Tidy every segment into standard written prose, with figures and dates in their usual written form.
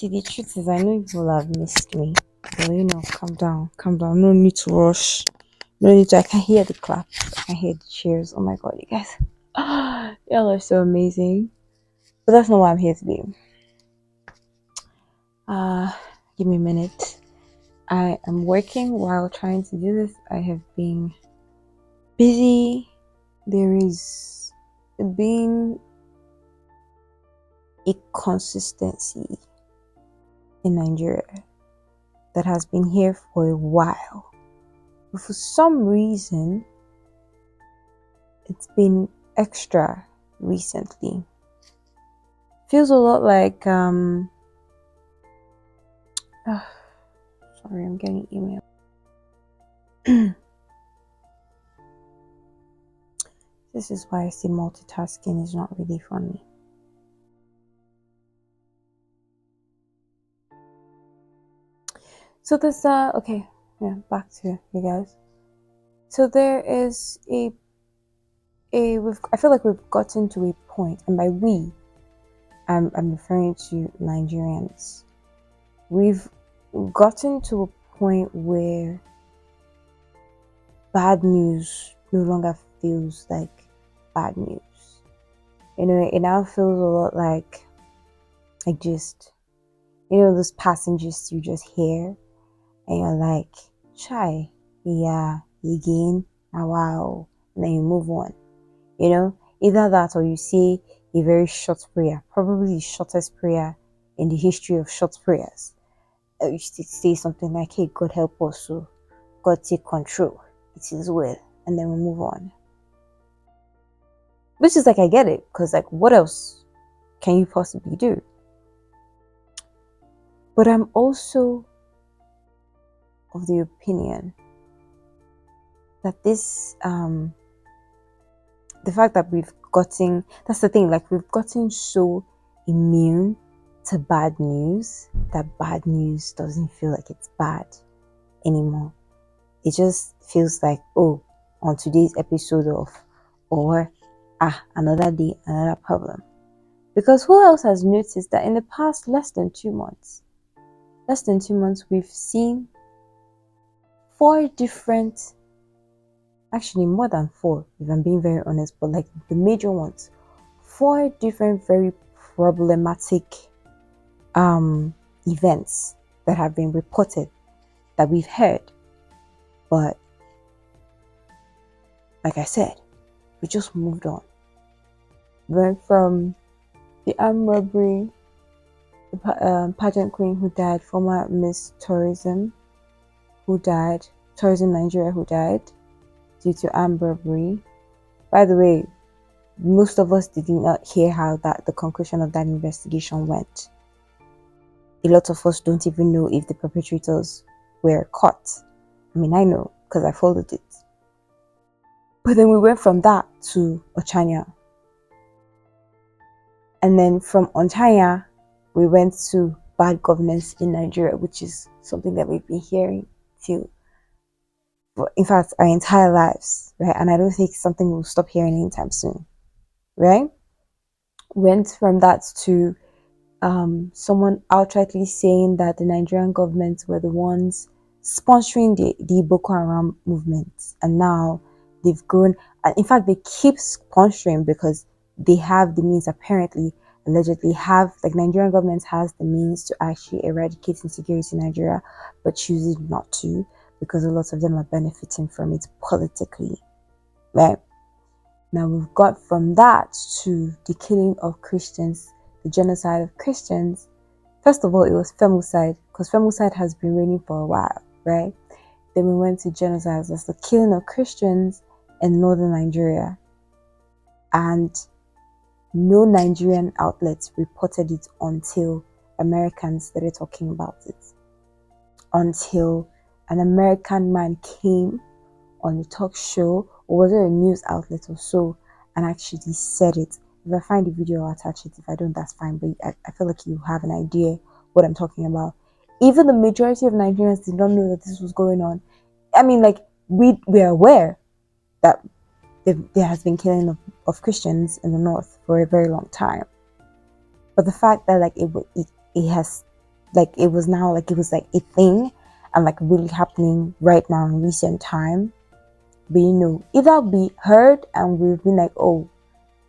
See, the truth is, I know you will have missed me. But calm down, calm down. No need to rush. No need to. I can hear the claps. I can hear the cheers. Oh my god, you guys. Y'all are so amazing. But that's not why I'm here today. Uh, Give me a minute. I am working while trying to do this. I have been busy. There is been a consistency in Nigeria that has been here for a while. But for some reason, it's been extra recently. Feels a lot like sorry, I'm getting email. This is why I say multitasking is not really for me. So this okay, yeah, back to you guys. So there is I feel like we've gotten to a point, and by we, I'm referring to Nigerians. We've gotten to a point where bad news no longer feels like bad news. It now feels a lot like just, those passages you just hear and you're like, chai, yeah, again, a while, and then you move on. Either that or you say a very short prayer, probably the shortest prayer in the history of short prayers. You say something like, hey, God help us, so God take control, it is well, and then we move on. Which is like, I get it, because like, what else can you possibly do? But I'm also of the opinion that this the fact that that's the thing, like we've gotten so immune to bad news that bad news doesn't feel like it's bad anymore. It just feels like, oh, on today's episode of, or another day, another problem. Because who else has noticed that in the past less than 2 months, we've seen 4 different, actually more than 4 if I'm being very honest, but like the major ones, 4 different very problematic events that have been reported that we've heard. But like I said, we just moved on. Went from the armed robbery, the pageant queen who died, former Miss Tourism Nigeria who died due to armed robbery. By the way, most of us did not hear how the conclusion of that investigation went. A lot of us don't even know if the perpetrators were caught. I mean, I know because I followed it. But then we went from that to Ochanya. And then from Ochanya, we went to bad governance in Nigeria, which is something that we've been hearing in fact, our entire lives, right? And I don't think something we'll stop hearing anytime soon, right? Went from that to someone outrightly saying that the Nigerian government were the ones sponsoring the Boko Haram movement, and now they've grown. And in fact, they keep sponsoring because they have the means, apparently, allegedly have, like, Nigerian government has the means to actually eradicate insecurity in Nigeria, but chooses not to because a lot of them are benefiting from it politically, right? Now we've got from that to the killing of Christians, the genocide of Christians. First of all, it was femicide, because femicide has been reigning for a while, right? Then we went to genocide, that's the killing of Christians in northern Nigeria. And no Nigerian outlets reported it until Americans started talking about it. Until an American man came on a talk show, or was it a news outlet or so, and actually said it. If I find the video, I'll attach it. If I don't, that's fine. But I feel like you have an idea what I'm talking about. Even the majority of Nigerians did not know that this was going on. I mean, like, we are aware that there has been killing of Christians in the north for a very long time. But the fact that, like, it has like it was now like it was like a thing and like really happening right now in recent time. But either we heard and we've been like, oh,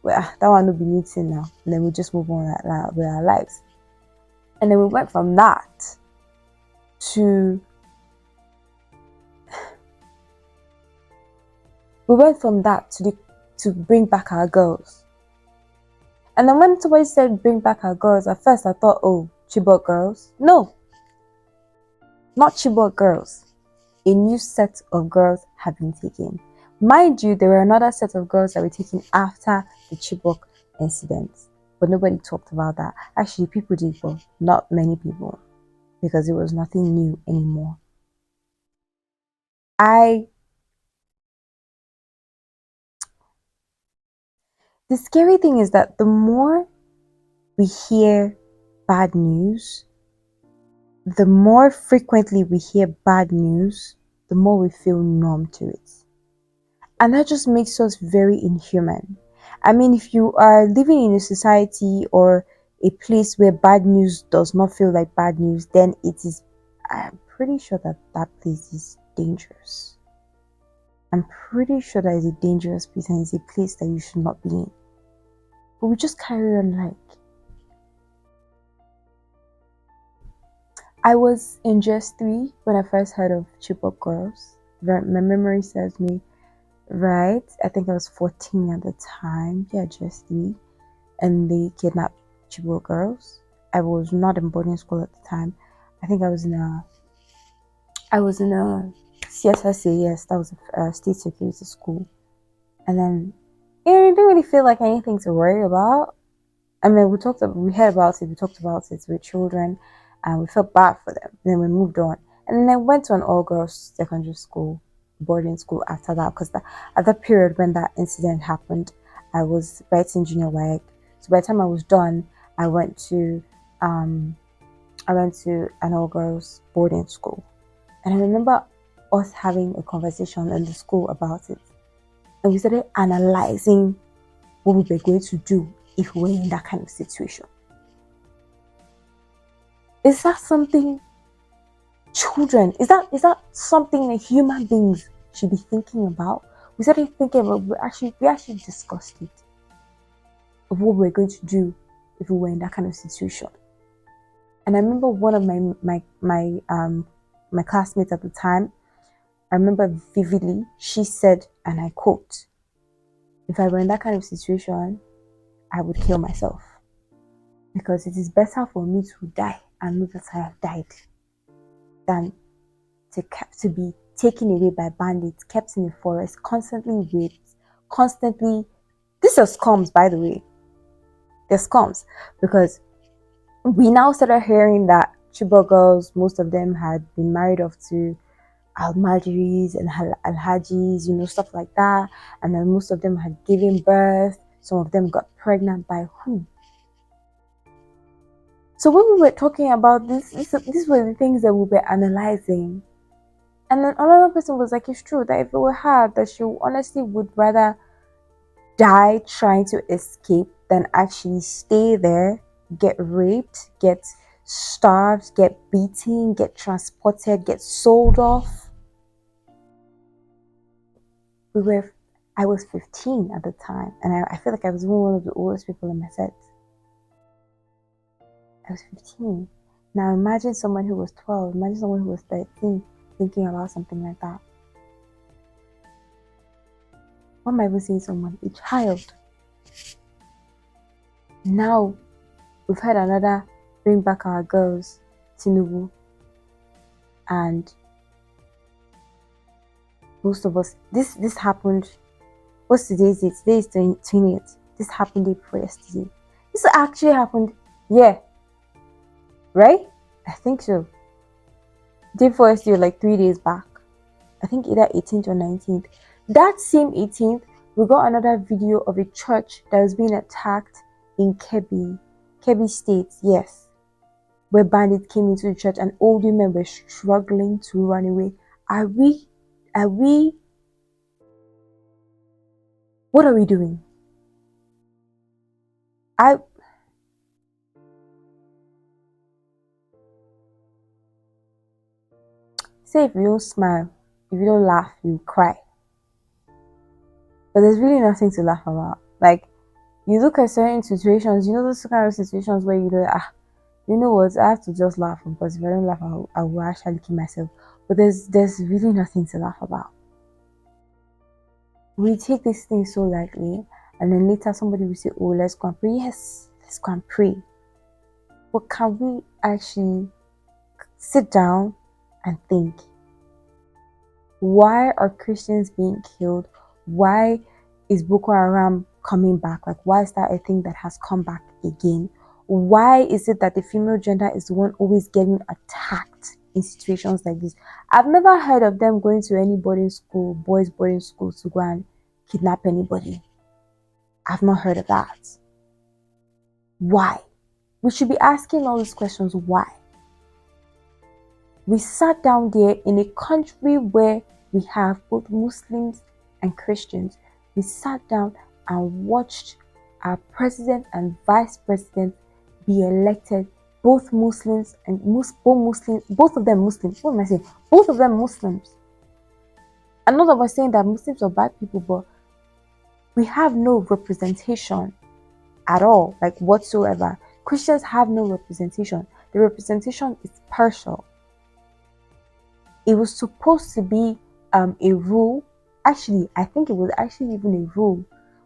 well, that one will be meeting now, and then we just move on with our lives. And then we went from that to to bring back our girls. And then when somebody said bring back our girls, at first I thought, oh, Chibok girls. No, not Chibok girls. A new set of girls have been taken. Mind you, there were another set of girls that were taken after the Chibok incident, but nobody talked about that. Actually, people did, but not many people, because it was nothing new anymore. The scary thing is that the more we hear bad news, the more frequently we hear bad news, the more we feel numb to it. And that just makes us very inhuman. I mean, if you are living in a society or a place where bad news does not feel like bad news, then I'm pretty sure that that place is dangerous. I'm pretty sure that is a dangerous place and it's a place that you should not be in. But we just carry on like. I was in just 3 when I first heard of Chibok girls. My memory serves me right. I think I was 14 at the time. Yeah, just 3. And they kidnapped Chibok girls. I was not in boarding school at the time. I think I was in a CSSA, yes, that was a state security school. And then it didn't really feel like anything to worry about. I mean, we heard about it, we talked about it with children, and we felt bad for them. And then we moved on. And then I went to an all-girls secondary school, boarding school after that, because at that period when that incident happened, I was writing junior work. So by the time I was done, I went to an all-girls boarding school. And I remember us having a conversation in the school about it. And we started analyzing what we were going to do if we were in that kind of situation. Is that something children, is that something that human beings should be thinking about? We started thinking about, we actually discussed it, of what we're going to do if we were in that kind of situation. And I remember one of my classmates at the time, I remember vividly, she said, and I quote, if I were in that kind of situation, I would kill myself. Because it is better for me to die and know that I have died than to be taken away by bandits, kept in the forest, constantly raped, constantly. This is scums, by the way. They're scums because we now started hearing that Chibok girls, most of them had been married off to Almajiris and Alhajis, stuff like that, and then most of them had given birth. Some of them got pregnant by who? So when we were talking about these were the things that we were analyzing. And then another person was like, it's true that if it were her, that she honestly would rather die trying to escape than actually stay there, get raped, get starved, get beaten, get transported, get sold off. I was 15 at the time, and I feel like I was one of the oldest people in my set. I was 15. Now imagine someone who was 12, imagine someone who was 13 thinking about something like that. What am I even saying someone? A child. Now we've had another bring back our girls, Tinubu, and most of us, this happened, what's today's date? Today is 20th. This happened day before yesterday. This actually happened, yeah, right? I think so. Day before yesterday, like 3 days back. I think either 18th or 19th. That same 18th, we got another video of a church that was being attacked in Kebbi State, yes, where bandits came into the church and old women were struggling to run away. Are we, what are we doing? say if you don't smile, if you don't laugh, you cry. But there's really nothing to laugh about. Like, you look at certain situations, those kind of situations where you know what, I have to just laugh because if I don't laugh, I will actually kill myself. But there's really nothing to laugh about. We take this thing so lightly, and then later somebody will say, "Oh, let's go and pray." Yes, let's go and pray. But can we actually sit down and think? Why are Christians being killed? Why is Boko Haram coming back? Like, why is that a thing that has come back again? Why is it that the female gender is the one always getting attacked in situations like this? I've never heard of them going to any boarding school, boys' boarding school, to go and kidnap anybody. I've not heard of that. Why? We should be asking all these questions. Why? We sat down there in a country where we have both Muslims and Christians. We sat down and watched our president and vice president be elected, both Muslims and both of them Muslims. What am I saying? Both of them Muslims. And not that we're saying that Muslims are bad people, but we have no representation at all, like whatsoever. Christians have no representation. The representation is partial. It was supposed to be a rule. Actually, I think it was actually even a rule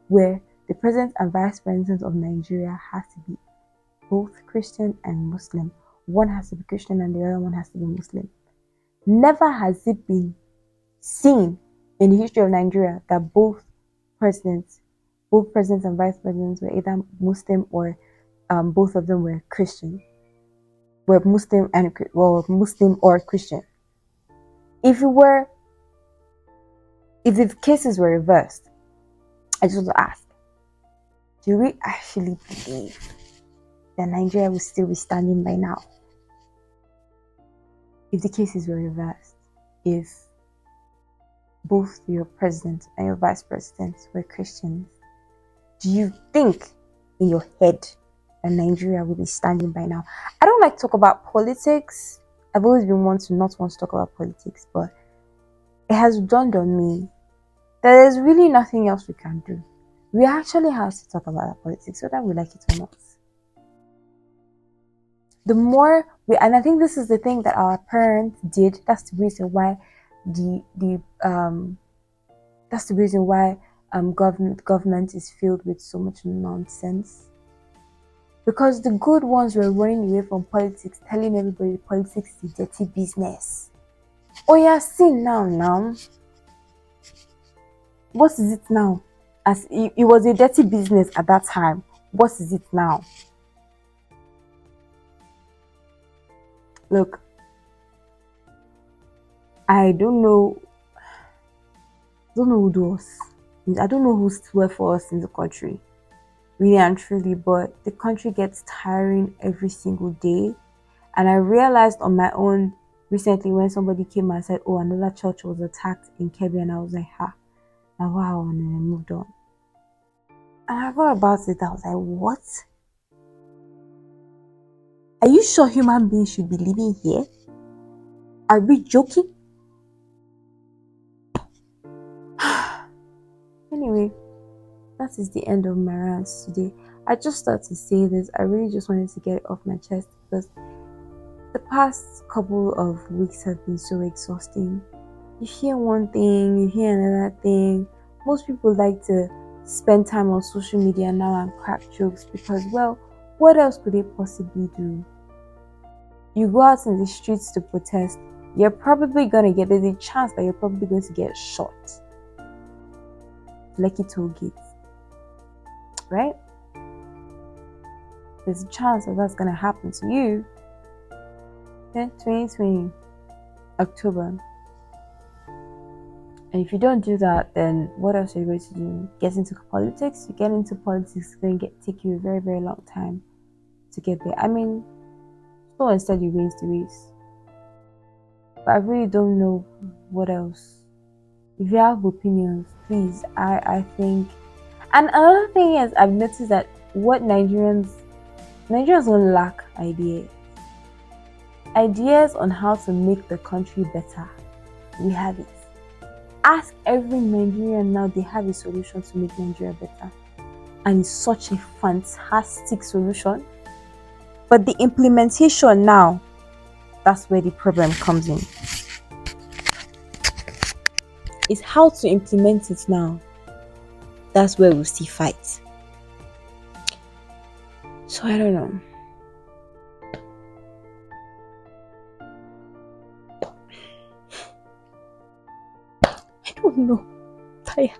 where the president and vice president of Nigeria has to be both Christian and Muslim. One has to be Christian and the other one has to be Muslim. Never has it been seen in the history of Nigeria that both presidents and vice presidents were either Muslim or both of them were Christian. Were Muslim or Christian. If the cases were reversed, I just want to ask, do we actually believe that Nigeria will still be standing by now? If the cases were reversed, if both your president and your vice president were Christians, do you think in your head that Nigeria will be standing by now? I don't like to talk about politics. I've always been one to not want to talk about politics, but it has dawned on me that there's really nothing else we can do. We actually have to talk about politics, whether we like it or not. The more and I think this is the thing that our parents did. That's the reason why government is filled with so much nonsense. Because the good ones were running away from politics, telling everybody politics is a dirty business. Oh yeah, see now. What is it now? As it was a dirty business at that time. What is it now? Look, I don't know who does. I don't know who's swear for us in the country, really and truly, but the country gets tiring every single day. And I realized on my own recently when somebody came and said, "Oh, another church was attacked in Kebbi," and I was like, "Ha, now wow," and then I moved on. And I thought about it, I was like, "What? Are you sure human beings should be living here? Are we joking?" Anyway, that is the end of my rants today. I just thought to say this. I really just wanted to get it off my chest because the past couple of weeks have been so exhausting. You hear one thing, you hear another thing. Most people like to spend time on social media now and crack jokes because, well, what else could they possibly do? You go out in the streets to protest, there's a chance that you're probably going to get shot. Lucky toll gate, right? There's a chance that that's going to happen to you. 2020, October. And if you don't do that, then what else are you going to do? Get into politics? You get into politics, it's going to take you a very, very long time to get there. I mean, so instead you raise the race. But I really don't know what else. If you have opinions, please, I think. And another thing is, I've noticed that what Nigerians don't lack ideas. Ideas on how to make the country better. We have it. Ask every Nigerian now, they have a solution to make Nigeria better. And it's such a fantastic solution. But the implementation now, that's where the problem comes in. It's how to implement it now. That's where we'll see fight. So I don't know. I don't know. I'm tired.